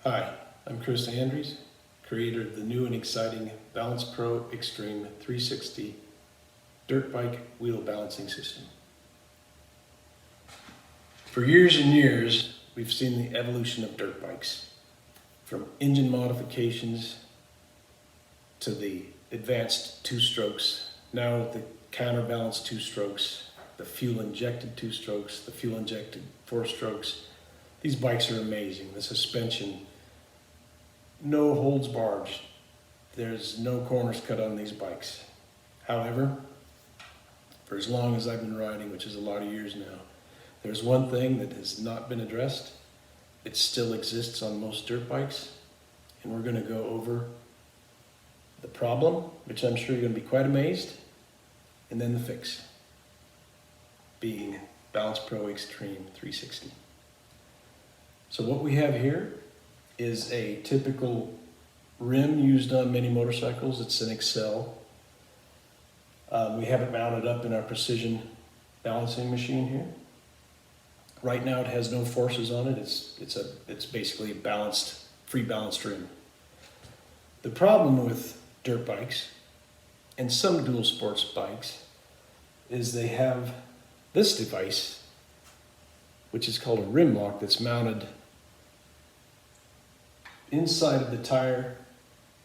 Hi, I'm Chris Anderies, creator of the new and exciting Balance Pro Xtreme 360 dirt bike wheel balancing system. For years and years, we've seen the evolution of dirt bikes, from engine modifications to the advanced two strokes, now the counterbalance two strokes, the fuel injected two strokes, the fuel injected four strokes. These bikes are amazing. The suspension, no holds barred. There's no corners cut on these bikes. However, for as long as I've been riding, which is a lot of years now, there's one thing that has not been addressed. It still exists on most dirt bikes, and we're going to go over the problem, which I'm sure you're going to be quite amazed, and then the fix, being Balance Pro Xtreme 360. So what we have here is a typical rim used on many motorcycles. It's an Excel. We have it mounted up in our precision balancing machine here. Right now it has no forces on it. It's basically a balanced, free balanced rim. The problem with dirt bikes and some dual sports bikes is they have this device, which is called a rim lock, that's mounted inside of the tire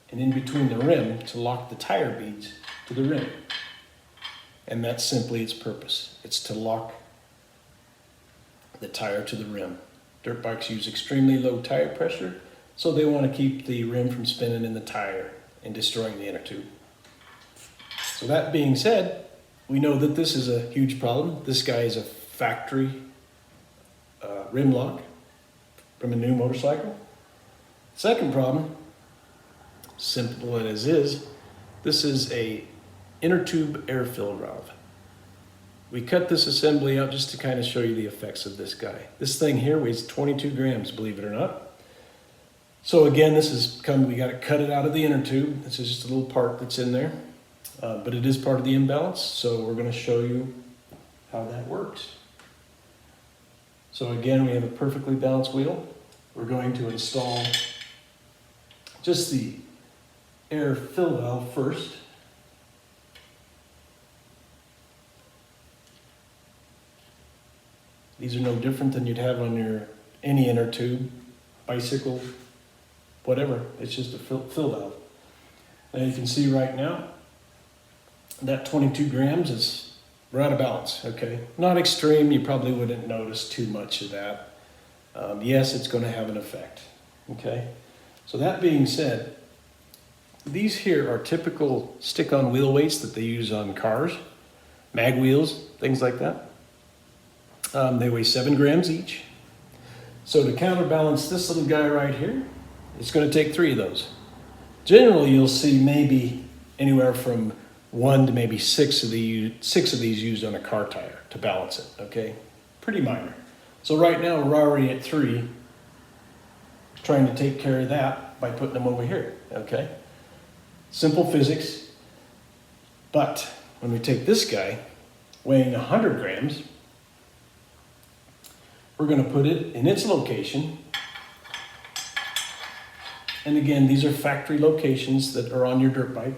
and in between the rim to lock the tire beads to the rim. And that's simply its purpose. It's to lock the tire to the rim. Dirt bikes use extremely low tire pressure, so they want to keep the rim from spinning in the tire and destroying the inner tube. So that being said, we know that this is a huge problem. This guy is a factory rim lock from a new motorcycle. Second problem, simple as is, this is a inner tube air fill valve. We cut this assembly out just to kind of show you the effects of this guy. This thing here weighs 22 grams, believe it or not. So again, we got to cut it out of the inner tube. This is just a little part that's in there, but it is part of the imbalance. So we're going to show you how that works. So again, we have a perfectly balanced wheel. We're going to install just the air fill valve first. These are no different than you'd have on any inner tube, bicycle, whatever. It's just a fill valve. Now you can see right now that 22 grams is, we're out of balance, okay? Not extreme, you probably wouldn't notice too much of that. Yes, it's going to have an effect, okay? So that being said, these here are typical stick-on wheel weights that they use on cars, mag wheels, things like that. They weigh 7 grams each. So to counterbalance this little guy right here, it's going to take 3 of those. Generally, you'll see maybe anywhere from 1 to maybe 6 of these used on a car tire to balance it, okay? Pretty minor. So right now we're already at 3, trying to take care of that by putting them over here, okay? Simple physics. But when we take this guy weighing 100 grams, we're going to put it in its location. And again, these are factory locations that are on your dirt bike.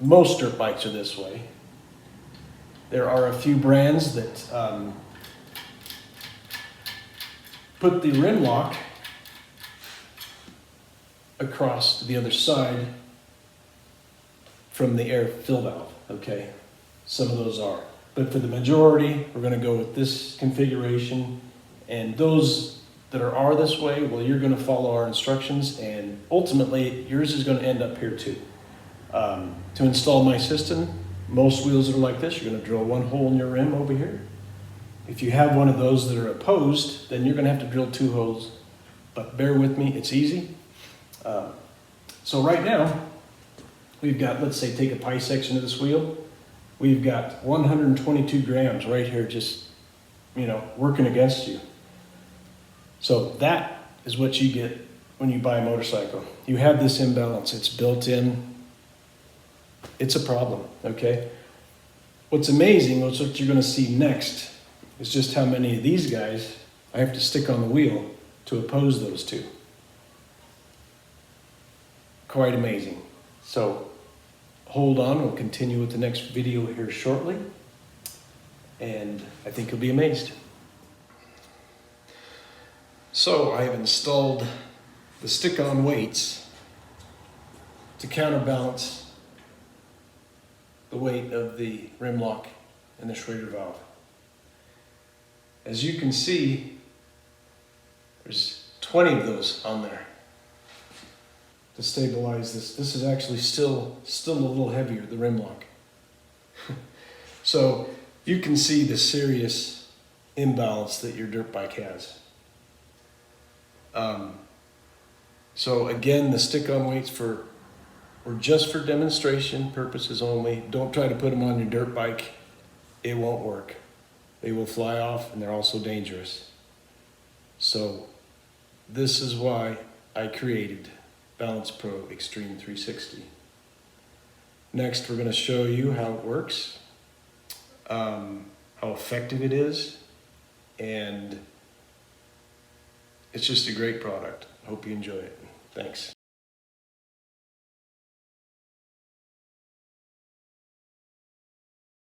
Most dirt bikes are this way. There are a few brands that put the rim lock across to the other side from the air fill valve, okay? Some of those are. But for the majority, we're going to go with this configuration. And those that are this way, well, you're going to follow our instructions, and ultimately yours is going to end up here too. To install my system, most wheels that are like this, you're going to drill one hole in your rim over here. If you have one of those that are opposed, then you're going to have to drill 2 holes. But bear with me, it's easy. So right now, we've got, let's say, take a pie section of this wheel. We've got 122 grams right here just, working against you. So that is what you get when you buy a motorcycle. You have this imbalance. It's built in. It's a problem, okay? What's amazing, what you're going to see next, is just how many of these guys I have to stick on the wheel to oppose those two. Quite amazing. So hold on, we'll continue with the next video here shortly, and I think you'll be amazed. So I have installed the stick-on weights to counterbalance the weight of the rim lock and the Schrader valve. As you can see, there's 20 of those on there to stabilize this. This is actually still a little heavier, the rim lock. So you can see the serious imbalance that your dirt bike has. So again, the stick-on weights were just for demonstration purposes only. Don't try to put them on your dirt bike. It won't work. They will fly off, and they're also dangerous. So this is why I created Balance Pro Xtreme 360. Next, we're going to show you how it works, how effective it is, and it's just a great product. Hope you enjoy it. Thanks.